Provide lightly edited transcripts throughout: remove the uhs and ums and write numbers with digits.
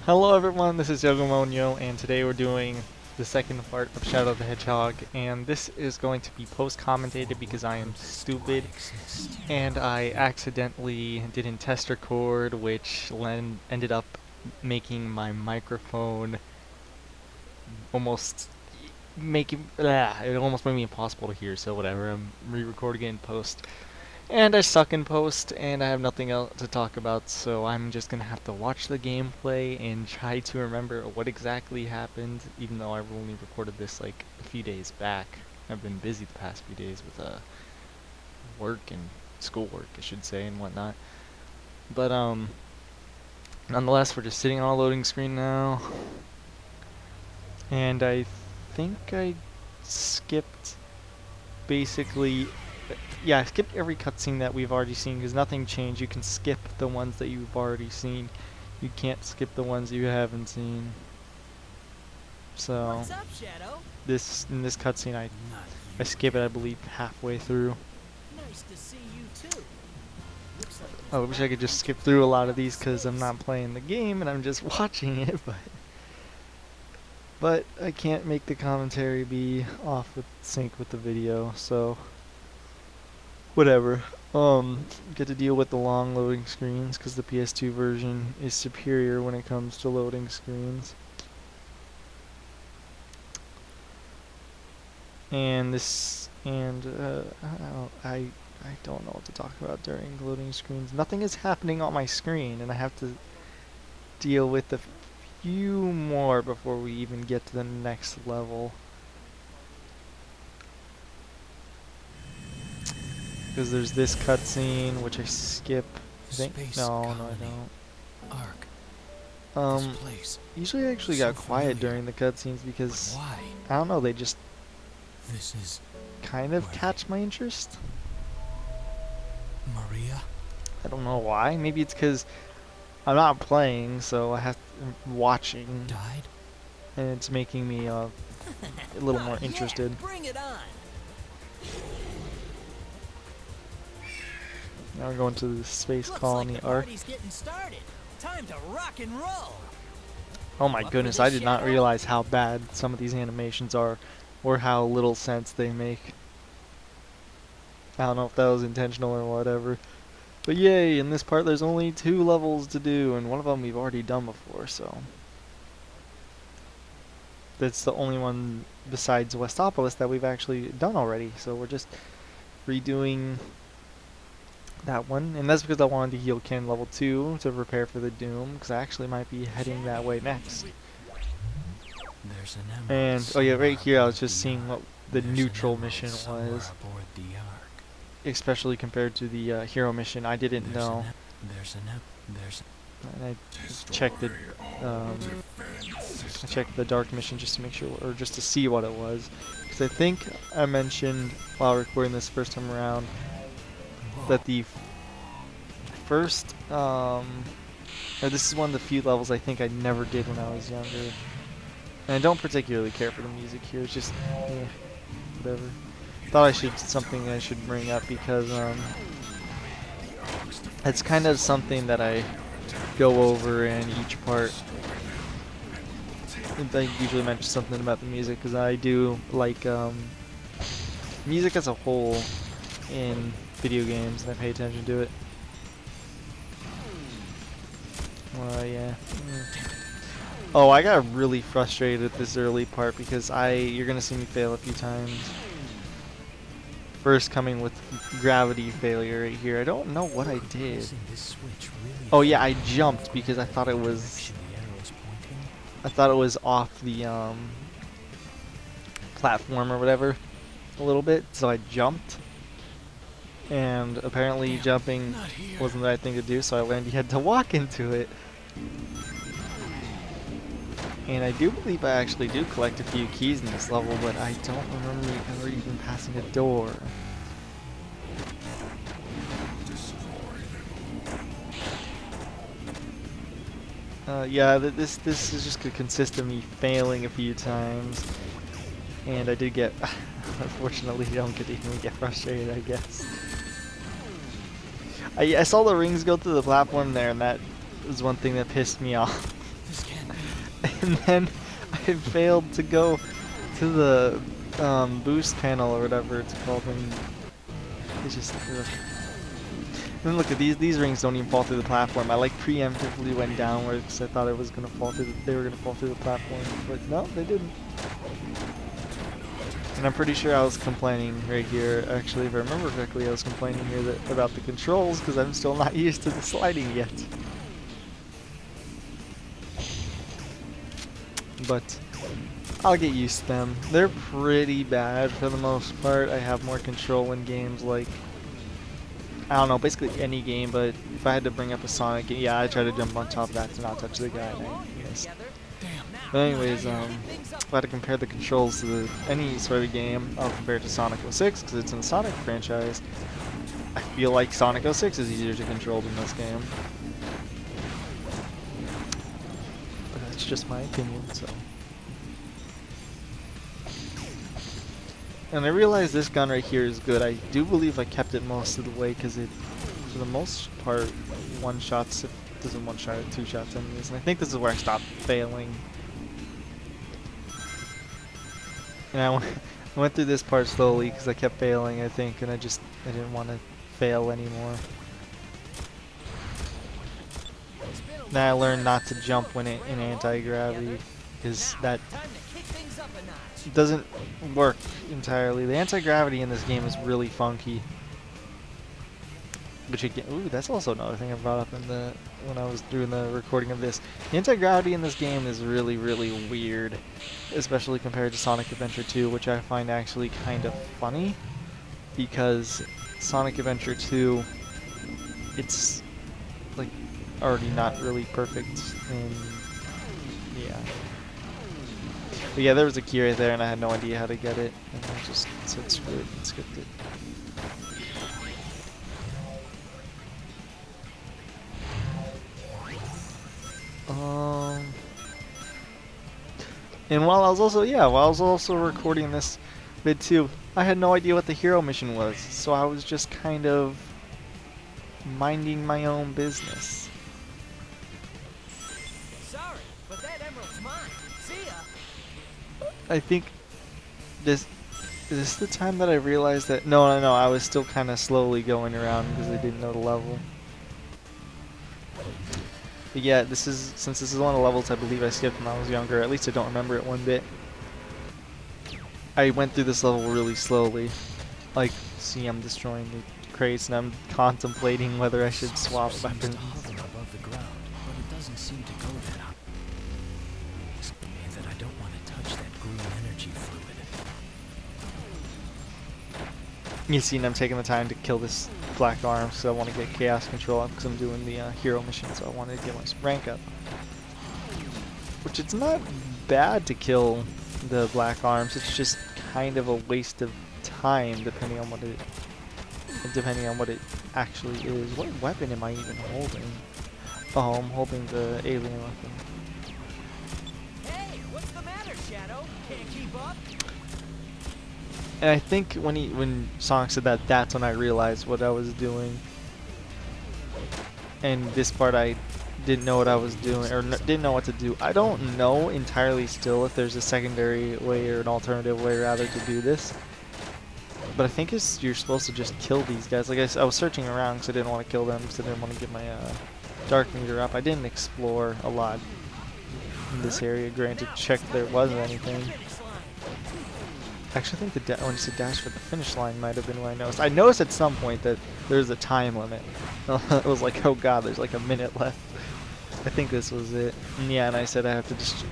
Hello everyone, this is Yogomonyo, and today we're doing the second part of Shadow the Hedgehog, and this is going to be post-commentated because I am stupid, and I accidentally didn't test record, which ended up making my microphone almost it almost made me impossible to hear, so whatever, I'm re-recording it in post. And I suck in post, and I have nothing else to talk about, so I'm just gonna have to watch the gameplay and try to remember what exactly happened, even though I've only recorded this like a few days back. I've been busy the past few days with work and schoolwork, I should say, and whatnot. But nonetheless, we're just sitting on a loading screen now, and I think I skipped basically. Yeah, skip every cutscene that we've already seen because nothing changed. You can skip the ones that you've already seen. You can't skip the ones you haven't seen. So What's up, Shadow? in this cutscene I skip it, I believe, halfway through. Nice to see you too. Looks like I wish I could just skip through a lot of these because I'm not playing the game and I'm just watching it, but I can't make the commentary be off with sync with the video, so whatever. Get to deal with the long loading screens because the PS2 version is superior when it comes to loading screens. And I don't know what to talk about during loading screens. Nothing is happening on my screen, and I have to deal with a few more before we even get to the next level. Because there's this cutscene which I skip. I think no, I don't. Ark. Usually I actually got quiet during the cutscenes because I don't know, they just kind of catch my interest. Maria? I don't know why. Maybe it's because I'm not playing, so I'm watching, Died? and it's making me a little more interested. Yeah, bring it on. Now we're going to the space Looks colony like the Ark. party's getting started. Time to rock and roll. Oh my Up goodness, for I this, did not Shadow? realize how bad some of these animations are, or how little sense they make. I don't know if that was intentional or whatever. But yay, in this part there's only 2 levels to do, and one of them we've already done before, so. That's the only one besides Westopolis that we've actually done already, so we're just redoing that one. And that's because I wanted to heal Ken level 2 to prepare for the Doom, because I actually might be heading that way next. There's an And, oh yeah, right here I was just seeing what the neutral mission was. Aboard the Ark. Especially compared to the hero mission. I didn't know. And I checked the dark mission just to make sure, or just to see what it was. Because I think I mentioned while recording this first time around that the first, or this is one of the few levels I think I never did when I was younger. And I don't particularly care for the music here. It's just, whatever. Thought something I should bring up because it's kind of something that I go over in each part. I usually mention something about the music because I do like music as a whole in video games, and I pay attention to it. Yeah. Oh, I got really frustrated at this early part because you're gonna see me fail a few times. First coming with gravity failure right here. I don't know what I did. Oh yeah, I jumped because I thought it was off the platform or whatever a little bit, so I jumped. And apparently jumping wasn't the right thing to do, so I learned you had to walk into it. And I do believe I actually do collect a few keys in this level, but I don't remember ever even passing a door. Yeah, this is just gonna consist of me failing a few times. And I did get, unfortunately, you don't get to even get frustrated, I guess. I saw the rings go through the platform there, and that was one thing that pissed me off. This can't And then I failed to go to the boost panel or whatever it's called, and it's just. Ugh. And look at these rings don't even fall through the platform. I like preemptively went downwards because I thought it was gonna fall through. They were gonna fall through the platform, but no, they didn't. And I'm pretty sure I was complaining right here. Actually, if I remember correctly, I was complaining here about the controls because I'm still not used to the sliding yet. But I'll get used to them. They're pretty bad for the most part. I have more control in games like, I don't know, basically any game, but if I had to bring up a Sonic game, yeah, I tried to jump on top of that to not touch the guy, and I missed. But anyways, if I had to compare the controls to any sort of game, I'll compare it to Sonic 06, because it's in the Sonic franchise. I feel like Sonic 06 is easier to control than this game. But that's just my opinion, so. And I realize this gun right here is good. I do believe I kept it most of the way because it, for the most part, one-shots, if it doesn't one-shot it, two-shots enemies. And I think this is where I stopped failing. And I went through this part slowly because I kept failing, I think, and I didn't want to fail anymore. Now I learned not to jump when in anti-gravity because that doesn't work entirely. The anti-gravity in this game is really funky. But you can, ooh, that's also another thing I brought up when I was doing the recording of this. The anti-gravity in this game is really, really weird, especially compared to Sonic Adventure 2, which I find actually kind of funny because Sonic Adventure 2, it's like already not really perfect, and yeah. But yeah, there was a key right there, and I had no idea how to get it, and I just said screw it and skipped it. And while I was also recording this vid too, I had no idea what the hero mission was, so I was just kind of minding my own business. Sorry, but that emerald's mine. See ya. I think is this the time that I realized that no, I was still kind of slowly going around because I didn't know the level. But yeah, since this is one of the levels I believe I skipped when I was younger, at least I don't remember it one bit. I went through this level really slowly. Like, see, I'm destroying the crates and I'm contemplating whether I should swap weapons. Above the ground, but it doesn't seem to go that high. And that I don't want to touch that green energy fluid. You see, and I'm taking the time to kill this black arm, so I want to get chaos control up because I'm doing the hero mission, so I wanted to get my rank up. Which it's not bad to kill the black arms, it's just kind of a waste of time depending on what it actually is. What weapon am I even holding? Oh, I'm holding the alien weapon. Hey, what's the matter, Shadow? Can't keep up? And I think when Sonic said that, that's when I realized what I was doing. And this part I didn't know what I was doing, or didn't know what to do. I don't know entirely still if there's a secondary way or an alternative way rather to do this. But I think you're supposed to just kill these guys. Like I was searching around because I didn't want to kill them because I didn't want to get my dark meter up. I didn't explore a lot in this area. Granted, check if there was anything. I actually think when you said dash for the finish line might have been what I noticed. I noticed at some point that there's a time limit. It was like, oh god, there's like a minute left. I think this was it. And yeah, and I said I have to just...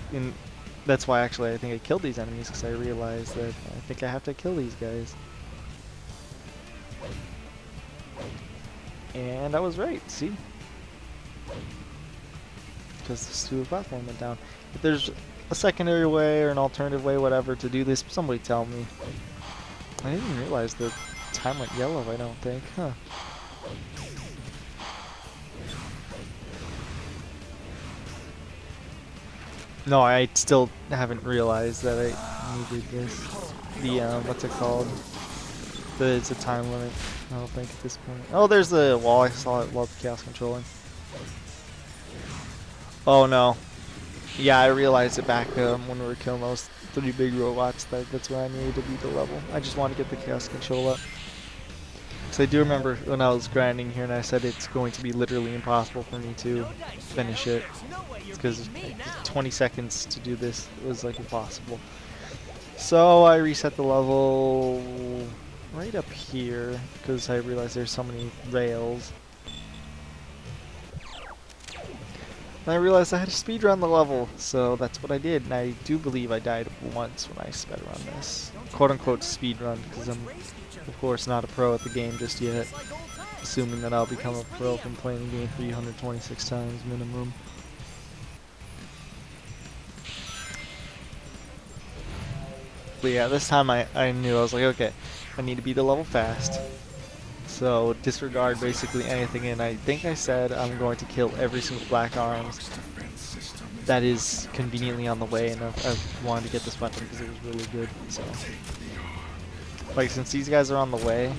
that's why actually I think I killed these enemies, because I realized that I think I have to kill these guys. And I was right, see? Because the stupid platform went down. If there's a secondary way or an alternative way, whatever, to do this, somebody tell me. I didn't even realize the time went yellow, I don't think. Huh. No, I still haven't realized that I needed this. The, what's it called? It's a time limit, I don't think, at this point. Oh, there's the wall. I saw it while the chaos controlling. Oh, no. Yeah, I realized it back when we were killing those 3 big robots that's where I needed to beat the level. I just wanted to get the chaos control up. So I do remember when I was grinding here and I said it's going to be literally impossible for me to finish it. It's because 20 seconds to do this was like impossible. So I reset the level right up here because I realized there's so many rails. And I realized I had to speedrun the level, so that's what I did. And I do believe I died once when I sped run this. Quote unquote speedrun, because I'm of course not a pro at the game just yet. Assuming that I'll become a pro from playing the game 326 times minimum. But yeah, this time I knew, I was like, okay, I need to beat the level fast. So disregard basically anything, and I think I said I'm going to kill every single black arms that is conveniently on the way, and I wanted to get this weapon because it was really good. So, like, since these guys are on the way,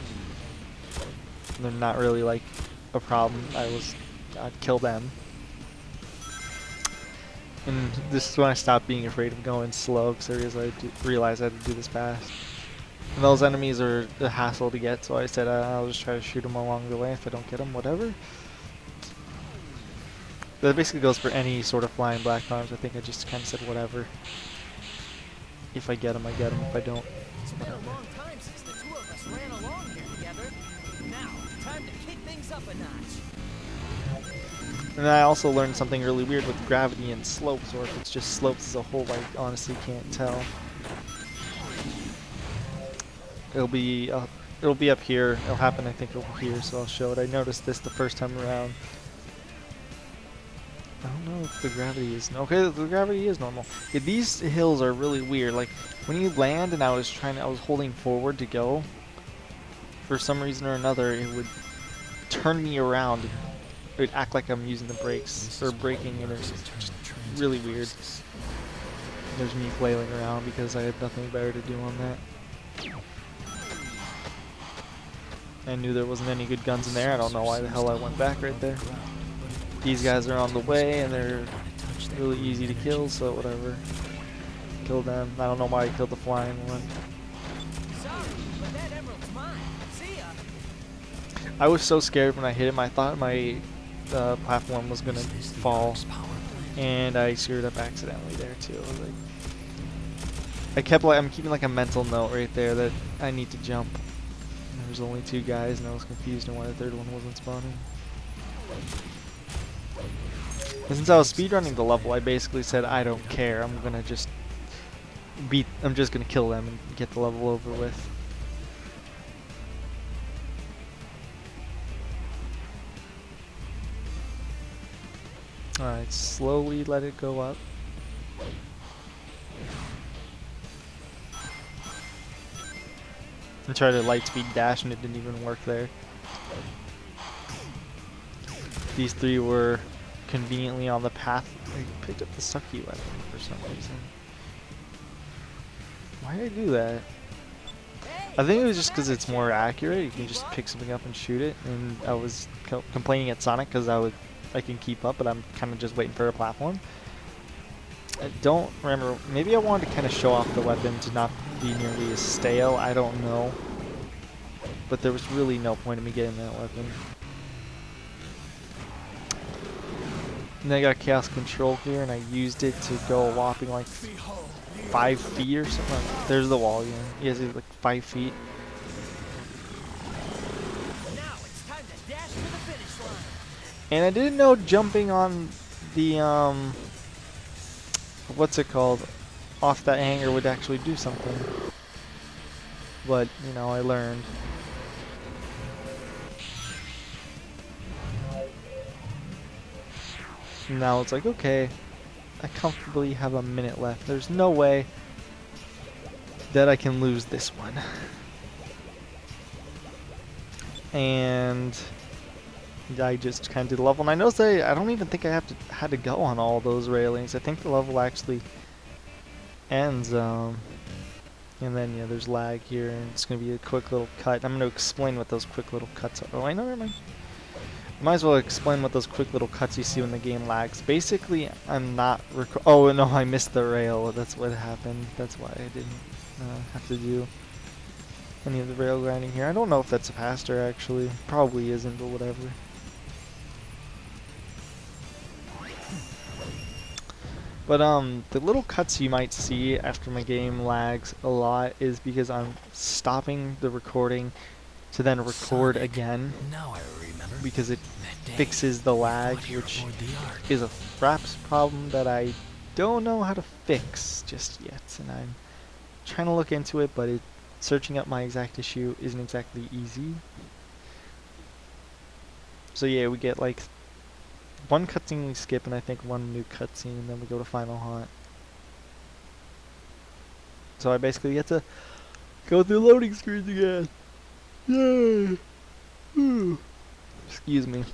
they're not really like a problem. I'd kill them. And this is when I stopped being afraid of going slow, because I realized I had to do this fast. And those enemies are a hassle to get, so I said I'll just try to shoot them along the way. If I don't get them, whatever. That basically goes for any sort of flying black arms. I think I just kind of said whatever. If I get them, I get them. If I don't, It's been a long time since the two of us ran along here together. Now, time to kick things up a notch. And then I also learned something really weird with gravity and slopes, or if it's just slopes as a whole, I honestly can't tell. It'll be up here. It'll happen, I think, over here, so I'll show it. I noticed this the first time around. I don't know if the gravity is... Okay, the gravity is normal. Yeah, these hills are really weird. Like, when you land and I was holding forward to go, for some reason or another, it would turn me around. It would act like I'm using the brakes, or braking, and it's just really weird. There's me flailing around because I had nothing better to do on that. I knew there wasn't any good guns in there. I don't know why the hell I went back right there. These guys are on the way and they're really easy to kill, so whatever. Kill them. I don't know why I killed the flying one. Sorry, but that emerald's mine. See ya. I was so scared when I hit him. I thought my platform was gonna fall, and I screwed up accidentally there too. I'm keeping like a mental note right there that I need to jump. There's only 2 guys, and I was confused on why the 3rd one wasn't spawning. And since I was speedrunning the level, I basically said I don't care. I'm just gonna kill them and get the level over with. Alright, slowly let it go up. I tried to light speed dash and it didn't even work there. These 3 were conveniently on the path. I picked up the sucky weapon for some reason. Why did I do that? I think it was just because it's more accurate. You can just pick something up and shoot it. And I was complaining at Sonic because I can keep up, but I'm kind of just waiting for a platform. I don't remember. Maybe I wanted to kind of show off the weapon to not be nearly as stale. I don't know. But there was really no point in me getting that weapon. And then I got chaos control here, and I used it to go a whopping like 5 feet or something. There's the wall, yeah. You guys like 5 feet. Now it's time to dash to the finish line. And I didn't know jumping on the what's it called, off that hanger would actually do something. But, you know, I learned. Now it's like, okay, I comfortably have a minute left. There's no way that I can lose this one. And I just kind of did the level, and I noticed I don't even think I had to go on all those railings. I think the level actually ends, and then yeah, there's lag here, and it's gonna be a quick little cut. I'm gonna explain what those quick little cuts are. Oh, I know, never mind. Might as well explain what those quick little cuts you see when the game lags. Basically, I'm not oh no, I missed the rail. That's what happened. That's why I didn't have to do any of the rail grinding here. I don't know if that's faster actually. Probably isn't, but whatever. But the little cuts you might see after my game lags a lot is because I'm stopping the recording to then record Sonic. again, Now I remember. because it That day, fixes the we lag, fought here which aboard the Ark. is a Fraps problem that I don't know how to fix just yet, and I'm trying to look into it, but searching up my exact issue isn't exactly easy. So yeah, we get like one cutscene we skip, and I think one new cutscene, and then we go to Final Haunt. So I basically get to go through loading screens again. Yay! Excuse me.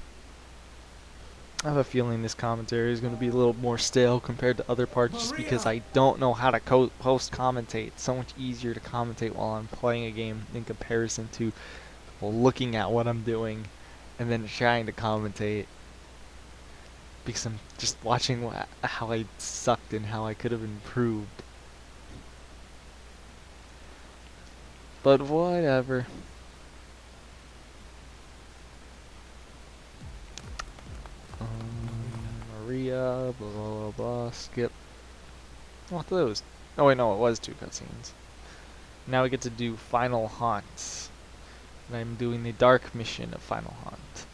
I have a feeling this commentary is going to be a little more stale compared to other parts, just because I don't know how to post commentate. It's so much easier to commentate while I'm playing a game in comparison to looking at what I'm doing and then trying to commentate, because I'm just watching how I sucked and how I could have improved. But whatever. Maria, blah blah blah blah, skip. What those? Oh wait, no, it was 2 cutscenes. Now we get to do Final Haunt. And I'm doing the dark mission of Final Haunt,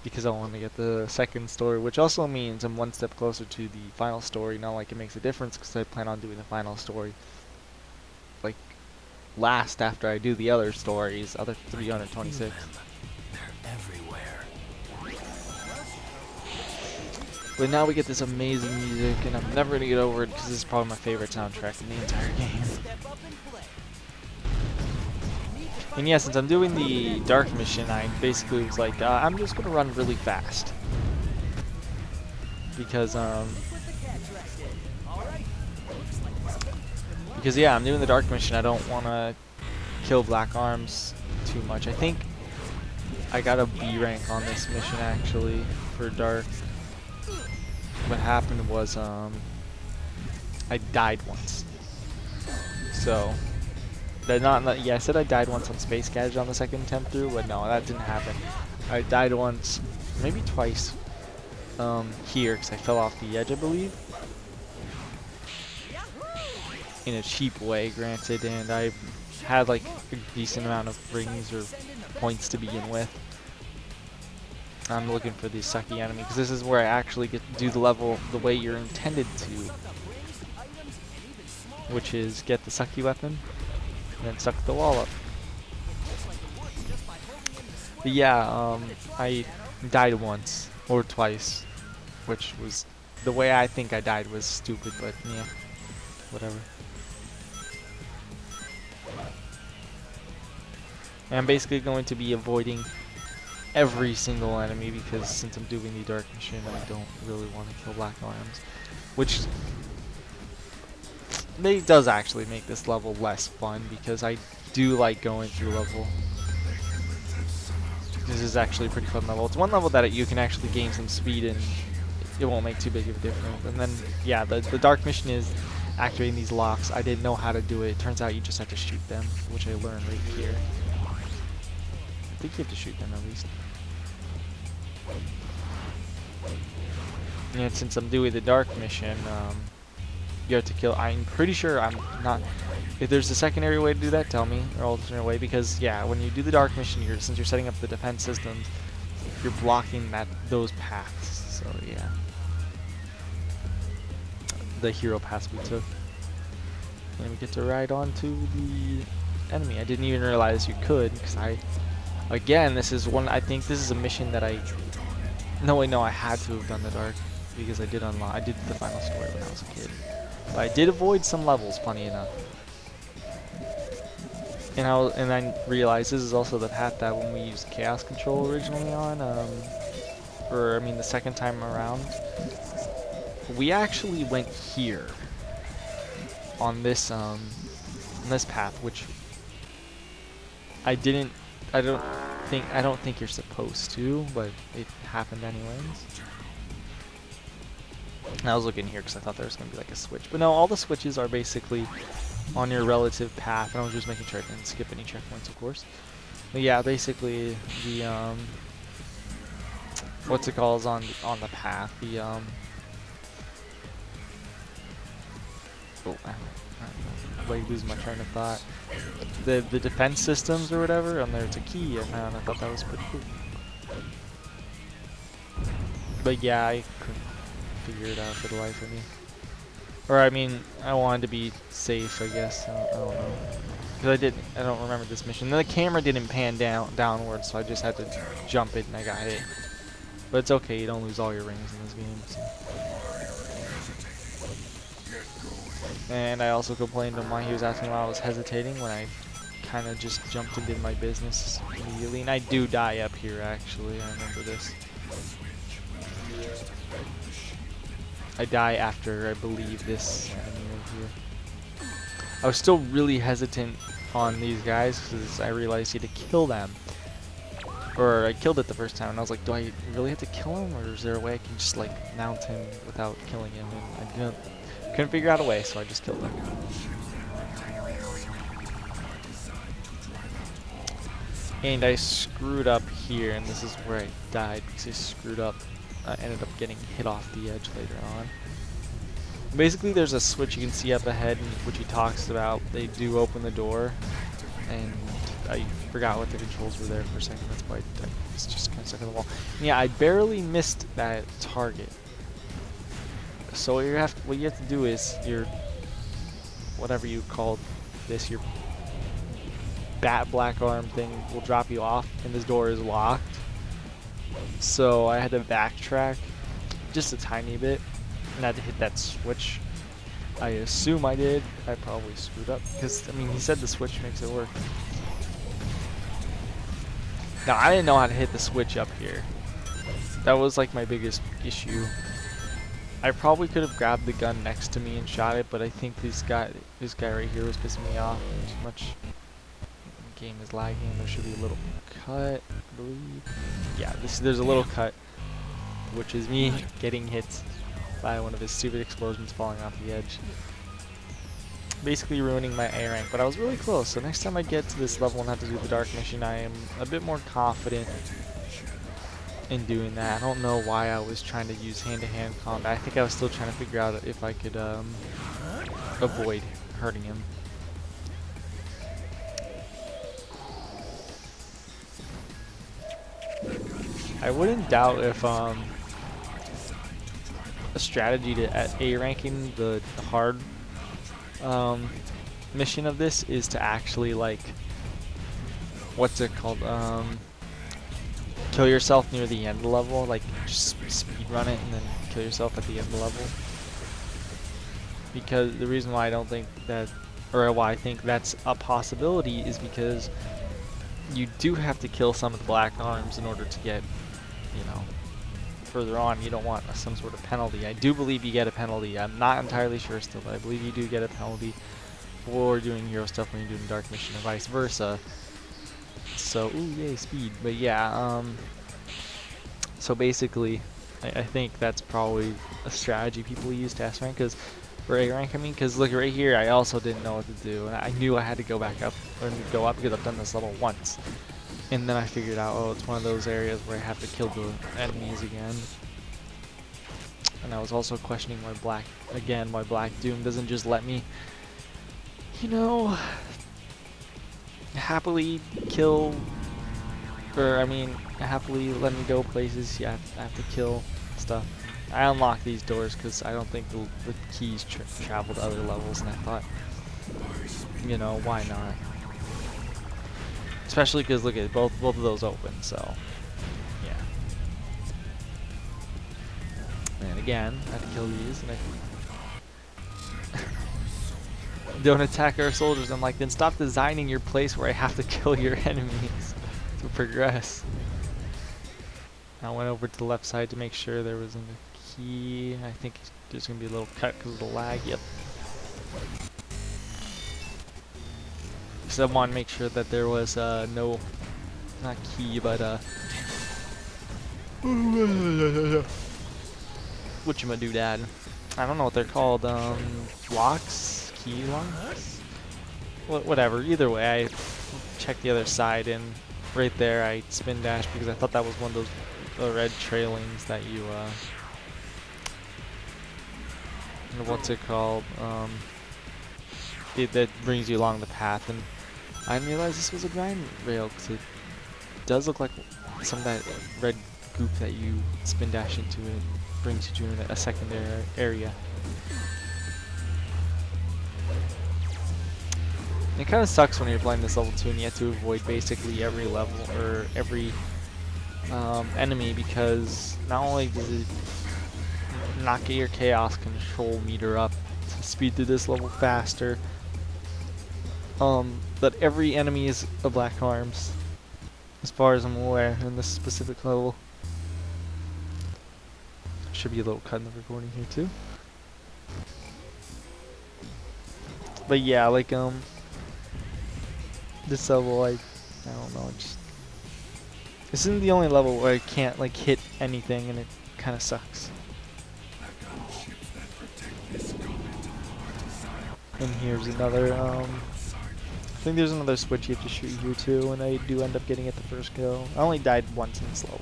because I want to get the second story, which also means I'm one step closer to the final story. Not like it makes a difference, because I plan on doing the final story like last after I do the other stories, other 326. They're everywhere. But now we get this amazing music, and I'm never gonna get over it, because this is probably my favorite soundtrack in the entire game. Step up and play. And yeah, since I'm doing the dark mission, I basically was like, I'm just gonna run really fast, because yeah, I'm doing the dark mission. I don't want to kill Black Arms too much. I think I got a B rank on this mission actually for dark. What happened was I died once. So yeah, I said I died once on Space Gadget on the second attempt through, but no, that didn't happen. I died once, maybe twice, here, because I fell off the edge, I believe. In a cheap way, granted, and I had like a decent amount of rings or points to begin with. I'm looking for the sucky enemy, because this is where I actually get to do the level the way you're intended to, which is get the sucky weapon and then suck the wall up. But yeah, I died once or twice, which was the way I think I died was stupid, but yeah, whatever. And I'm basically going to be avoiding every single enemy, because since I'm doing the dark mission, I don't really want to kill Black Arms, which does actually make this level less fun, because I do like going through level. This is actually a pretty fun level. It's one level that you can actually gain some speed and it won't make too big of a difference. And then yeah, the dark mission is activating these locks. I didn't know how to do it. It turns out you just have to shoot them, which I learned right here. I think you have to shoot them at least. And since I'm doing the dark mission, you have to kill. I'm pretty sure I'm not. If there's a secondary way to do that, tell me, or alternate way, because yeah, when you do the dark mission, since you're setting up the defense systems, you're blocking those paths. So yeah, the hero paths we took, and we get to ride on to the enemy. I didn't even realize you could, because again, this is one. I think this is a mission that I had to have done the dark, because I did the final story when I was a kid. But I did avoid some levels, funny enough. And I realized this is also the path that when we used Chaos Control originally on, the second time around, we actually went here on this path, which I don't I don't think you're supposed to, but it happened anyways. And I was looking here because I thought there was going to be like a switch. But no, all the switches are basically on your relative path. And I was just making sure I didn't skip any checkpoints, of course. But yeah, basically the what's it called is on the path. The oh, I'm like losing my train of thought. The defense systems or whatever, and there's a key I found. I thought that was pretty cool. But yeah, I couldn't figure it out for the life of me. Or I mean, I wanted to be safe, I guess. I don't know. Because I don't remember this mission. The camera didn't pan downwards, so I just had to jump it and I got hit. But it's okay, you don't lose all your rings in this game. So. And I also complained to him why he was asking why I was hesitating when I kind of just jumped and did my business immediately. And I do die up here, actually. I remember this. I die after, I believe, this enemy right here. I was still really hesitant on these guys because I realized you had to kill them. Or I killed it the first time and I was like, do I really have to kill him? Or is there a way I can just like mount him without killing him? And I couldn't figure out a way, so I just killed him. And I screwed up here, and this is where I died because I screwed up. I ended up getting hit off the edge later on. Basically, there's a switch you can see up ahead, which he talks about. They do open the door, and I forgot what the controls were there for a second. That's why I was just kind of stuck on the wall. And yeah, I barely missed that target. So what you have to do is your whatever you call this, your bat black arm thing will drop you off, and this door is locked. So I had to backtrack just a tiny bit, and I had to hit that switch. I assume I did. I probably screwed up because I mean he said the switch makes it work. Now I didn't know how to hit the switch up here. That was like my biggest issue. I probably could have grabbed the gun next to me and shot it, but I think this guy right here was pissing me off too much. The game is lagging. There should be a little cut, I believe. Yeah, there's a little cut, which is me getting hit by one of his stupid explosions falling off the edge. Basically ruining my A rank, but I was really close. So next time I get to this level and have to do the dark mission, I am a bit more confident in doing that. I don't know why I was trying to use hand-to-hand combat. I think I was still trying to figure out if I could avoid hurting him. I wouldn't doubt if a strategy to A ranking the hard mission of this is to actually like what's it called, kill yourself near the end of the level, like just speed run it and then kill yourself at the end of the level. Because the reason why I don't think that, or why I think that's a possibility, is because you do have to kill some of the black arms in order to get, you know, further on. You don't want some sort of penalty. I do believe you get a penalty. I'm not entirely sure still, but I believe you do get a penalty for doing hero stuff when you're doing dark mission, or vice versa. So, ooh, yay, speed. But yeah, so basically, I think that's probably a strategy people use to S rank, because for A rank, I mean, because look right here, I also didn't know what to do, and I knew I had to go back up, or go up, because I've done this level once. And then I figured out, oh, it's one of those areas where I have to kill the enemies again. And I was also questioning why Black Doom doesn't just let me, you know, happily kill, or I mean, happily let me go places. Yeah, I have to kill stuff. I unlocked these doors because I don't think the keys travel to other levels, and I thought, you know, why not? Especially because look at both of those open, so yeah. And again, I have to kill these, and don't attack our soldiers. I'm like, then stop designing your place where I have to kill your enemies to progress. I went over to the left side to make sure there wasn't a key. I think there's gonna be a little cut because of the lag. Yep. Because I want to make sure that there was no not key, but whatchamadoodad. I don't know what they're called. Locks, key locks, whatever. Either way, I checked the other side, and right there I spin dash because I thought that was one of those red trailings that you what's it called? That brings you along the path, and I didn't realize this was a grind rail because it does look like some of that red goop that you spin dash into, and it brings you to a secondary area. It kind of sucks when you're playing this level 2 and you have to avoid basically every level or every enemy, because not only does it not get your chaos control meter up to speed through this level faster, but every enemy is a black arms, as far as I'm aware, in this specific level. Should be a little cut in the recording here too. But yeah, like this level, I don't know, this isn't the only level where I can't like hit anything, and it kind of sucks. And here's another, I think there's another switch you have to shoot here too, and I do end up getting it the first go. I only died once in this level.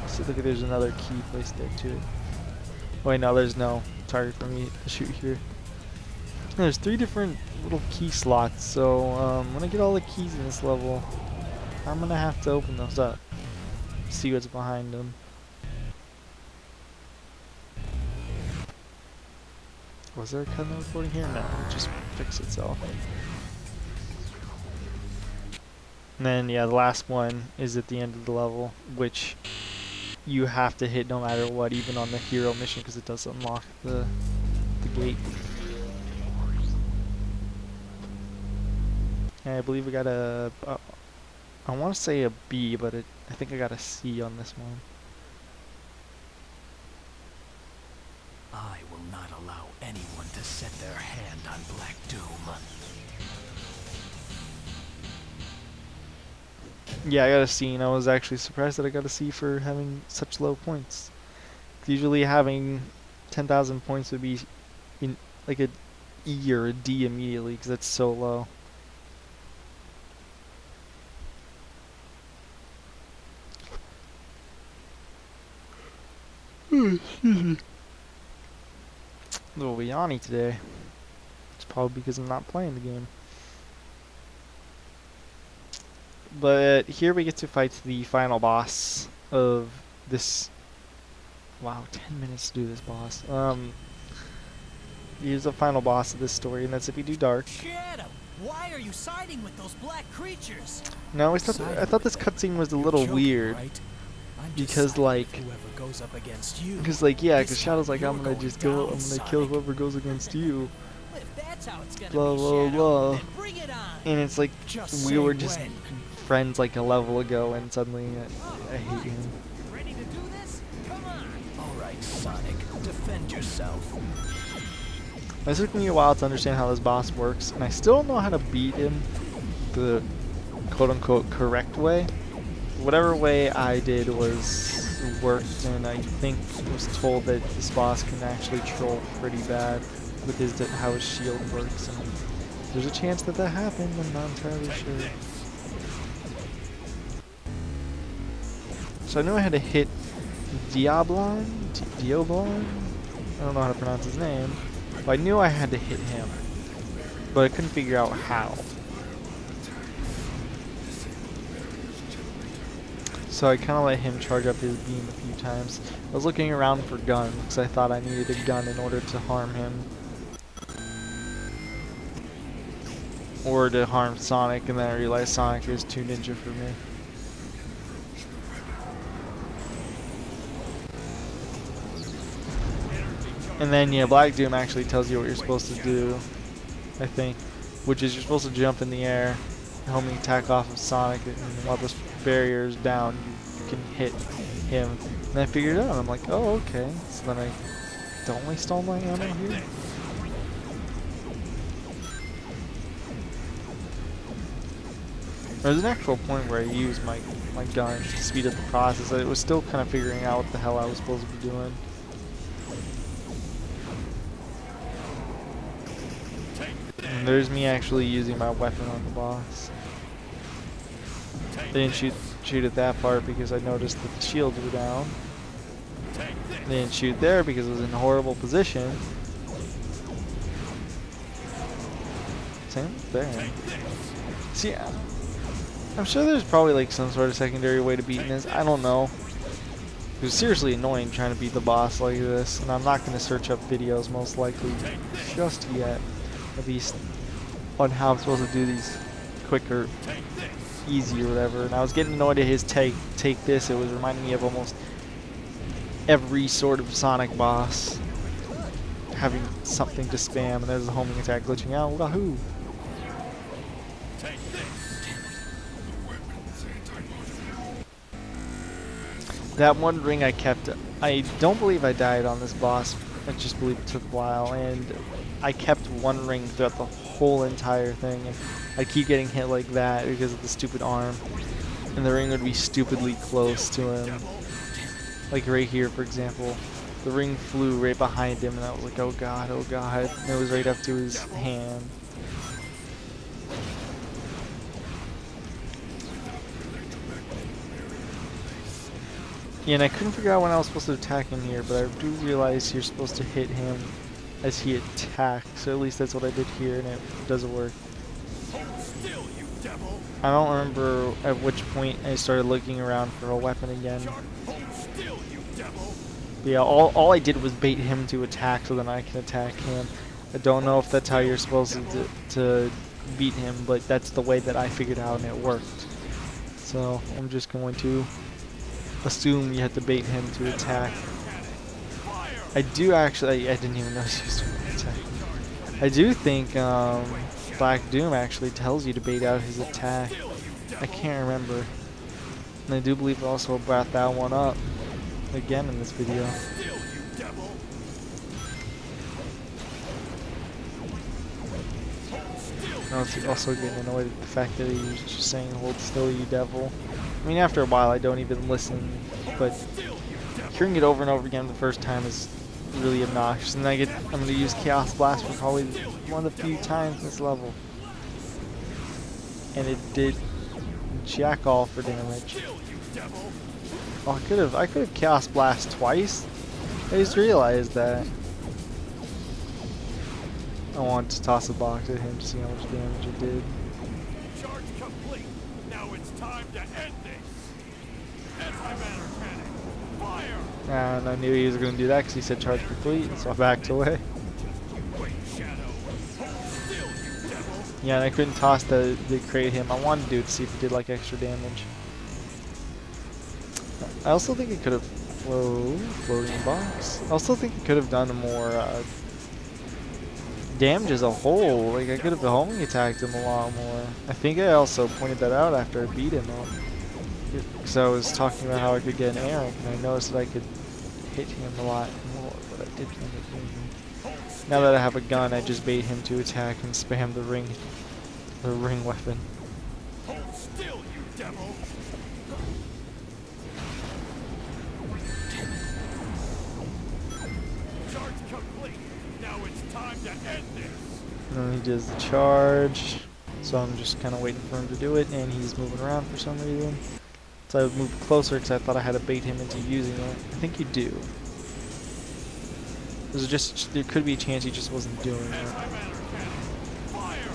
So look at, there's another key placed there too. Wait, no, there's no target for me to shoot here. There's 3 different little key slots, so when I get all the keys in this level, I'm gonna have to open those up, see what's behind them. Was there a cut in the recording here? No, it just fixed itself. And then, yeah, the last one is at the end of the level, which you have to hit no matter what, even on the hero mission, because it does unlock the gate. And I believe we got a, I want to say a B, but I think I got a C on this one. I will not allow anyone to set their hand on Black Doom. Yeah, I got a C, and I was actually surprised that I got a C for having such low points. Usually having 10,000 points would be in like a E or a D immediately, because that's so low. A little yawny today. It's probably because I'm not playing the game. But here we get to fight the final boss of this. Wow, 10 minutes to do this boss. Here's the final boss of this story, and that's if you do dark. Shadow, why are you siding with those black creatures? No, I thought this cutscene was a little weird. Because like, yeah, because Shadow's like, I'm gonna kill whoever goes against you. If that's how it's gonna Blah be, blah Shadow, blah. then bring it on. And it's like, we were just friends like a level ago, and suddenly I hate him. Ready to do this? Come on. All right, Sonic, defend yourself. It took me a while to understand how this boss works, and I still don't know how to beat him the quote-unquote correct way. Whatever way I did worked, and I think was told that this boss can actually troll pretty bad with how his shield works, and there's a chance that happened. I'm not entirely sure. So I knew I had to hit Diablon? I don't know how to pronounce his name. But I knew I had to hit him, but I couldn't figure out how. So I kind of let him charge up his beam a few times. I was looking around for guns, because I thought I needed a gun in order to harm him. Or to harm Sonic, and then I realized Sonic is too ninja for me. And then, yeah, Black Doom actually tells you what you're supposed to do, I think. Which is you're supposed to jump in the air, homing attack off of Sonic, and while this barrier is down, you can hit him. And I figured it out, I'm like, oh, okay. So then don't waste all my ammo here. There's an actual point where I used my gun to speed up the process. I was still kind of figuring out what the hell I was supposed to be doing. And there's me actually using my weapon on the boss. I didn't shoot at that part because I noticed that the shields were down. I didn't shoot there because it was in a horrible position. Same there. See, I'm sure there's probably like some sort of secondary way to beating this. I don't know. It was seriously annoying trying to beat the boss like this, and I'm not going to search up videos most likely just yet, at least on how I'm supposed to do these quicker, easy or whatever. And I was getting annoyed at his take this. It was reminding me of almost every sort of Sonic boss having something to spam, and there's the homing attack glitching out. Wahoo! That one ring I kept, I don't believe I died on this boss, I just believe it took a while, and I kept one ring throughout the whole entire thing, and I'd keep getting hit like that because of the stupid arm, and the ring would be stupidly close to him. Like right here, for example, the ring flew right behind him, and I was like, oh god, and it was right up to his hand. Yeah, and I couldn't figure out when I was supposed to attack him here, but I do realize you're supposed to hit him as he attacks, so at least that's what I did here, and it does work. I don't remember at which point I started looking around for a weapon again. But yeah, all I did was bait him to attack so then I can attack him. I don't know if that's how you're supposed to beat him, but that's the way that I figured out and it worked. So I'm just going to assume you have to bait him to attack. I do actually, I didn't even notice he was doing an attack. I do think Black Doom actually tells you to bait out his attack. I can't remember. And I do believe I also brought that one up again in this video. I was also getting annoyed at the fact that he was just saying hold still you devil. I mean, after a while I don't even listen, but hearing it over and over again the first time is really obnoxious. And I'm going to use Chaos Blast for probably one of the few times in this level. And it did jack all for damage. Oh, I could have Chaos Blast twice. I just realized that. I want to toss a box at him to see how much damage it did. Charge complete. Now it's time to end this. Antimatter cannon. Fire! And I knew he was going to do that because he said charge complete, so I backed away. Wait, Shadow. Hold still, you devil. Yeah, and I couldn't toss the crate him. I wanted to do it to see if it did like extra damage. I also think it could have floating box. I also think it could have done more damage as a whole. Like I could have homing attacked him a lot more. I think I also pointed that out after I beat him up. Because I was talking about how I could get an air, and I noticed that I could hit him a lot more, but I did end up doing him. Now that I have a gun, I just bait him to attack and spam the ring weapon. Hold still, you devil. Charge complete. Now it's time to end this. And then he does the charge, so I'm just kind of waiting for him to do it, and he's moving around for some reason. So I moved closer because I thought I had to bait him into using it. I think you do. There could be a chance he just wasn't doing it. Antimatter cannon. Fire!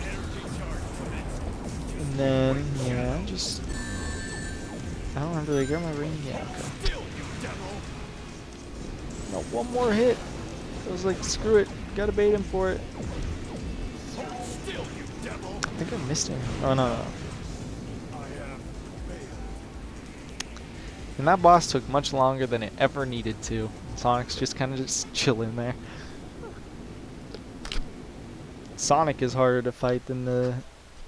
Energy charge commenced. And then, yeah, just... I don't remember, did I get my ring? Yeah, okay. Still, you devil. No, one more hit. I was like, screw it. Gotta bait him for it. Hold still, you devil. I think I missed him. Oh, no. I have failed. And that boss took much longer than it ever needed to. Sonic's just kind of just chilling there. Sonic is harder to fight than the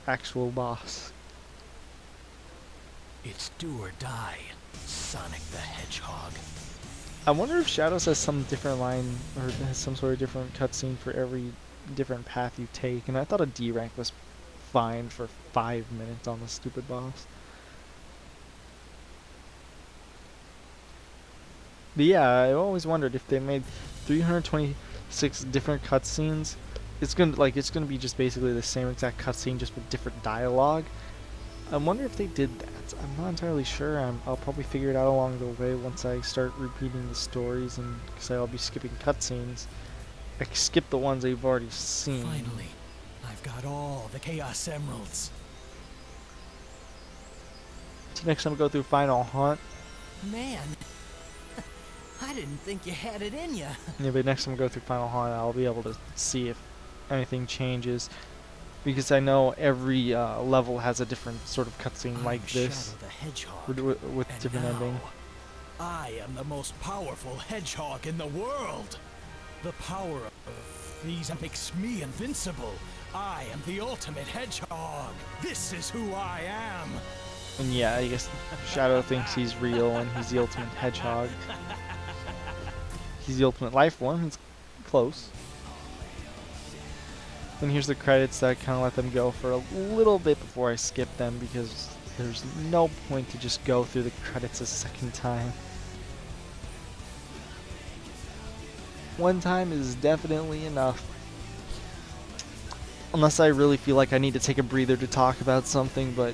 actual boss. It's do or die, Sonic the Hedgehog. I wonder if Shadows has some different line, or has some sort of different cutscene for every different path you take. And I thought a D rank was fine for 5 minutes on the stupid boss. But yeah, I always wondered if they made 326 different cutscenes, it's gonna be just basically the same exact cutscene just with different dialogue. I wonder if they did that. I'm not entirely sure. I'll probably figure it out along the way once I start repeating the stories, and because I'll be skipping cutscenes. I skip the ones I've already seen. Finally, I've got all the Chaos Emeralds. So next time I go through Final Hunt. Man, I didn't think you had it in ya. Yeah, but next time I go through Final Hunt, I'll be able to see if anything changes. Because I know every level has a different sort of cutscene like this, Shadow the Hedgehog. with And different now, ending. I am the most powerful hedgehog in the world. The power of these makes me invincible. I am the ultimate hedgehog. This is who I am. And yeah, I guess Shadow thinks he's real and he's the ultimate hedgehog. He's the ultimate life form. He's close. And here's the credits that kind of let them go for a little bit before I skip them, because there's no point to just go through the credits a second time. One time is definitely enough. Unless I really feel like I need to take a breather to talk about something, but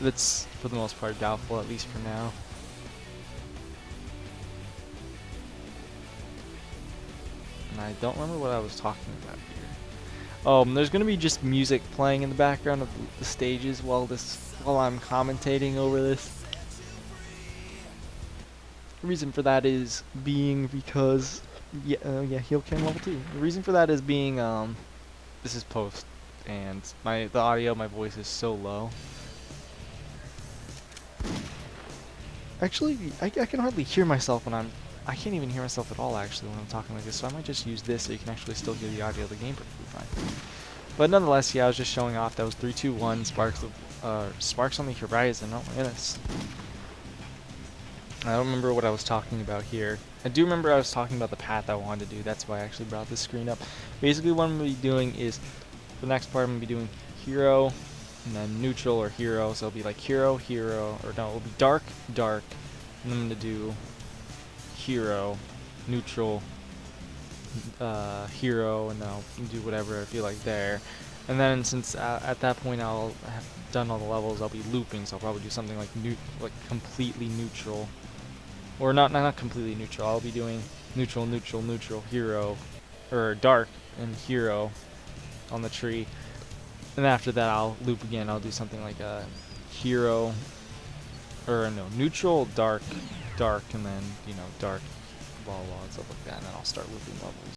it's for the most part doubtful, at least for now. And I don't remember what I was talking about here. There's gonna be just music playing in the background of the stages while I'm commentating over this. The reason for that is being because heal cam level 2. The reason for that is being this is post, and the audio, my voice is so low. Actually, I can hardly hear myself when I can't even hear myself at all actually when I'm talking like this, so I might just use this so you can actually still hear the audio of the game perfectly fine. But nonetheless, yeah, I was just showing off. That was 3, 2, 1, sparks on the horizon. Oh my goodness. I don't remember what I was talking about here. I do remember I was talking about the path I wanted to do. That's why I actually brought this screen up. Basically what I'm going to be doing is, the next part I'm going to be doing hero, and then neutral or hero. So it'll be like hero, or no, it'll be dark, dark, and then I'm going to do hero, neutral, hero, and I'll do whatever I feel like there. And then since at that point I'll have done all the levels, I'll be looping, so I'll probably do something like completely neutral. Or not completely neutral. I'll be doing neutral, neutral, neutral, hero, or dark and hero on the tree. And after that I'll loop again. I'll do something like a hero, or no, neutral, dark, dark, and then, dark, blah, blah, and stuff like that. And then I'll start looping levels.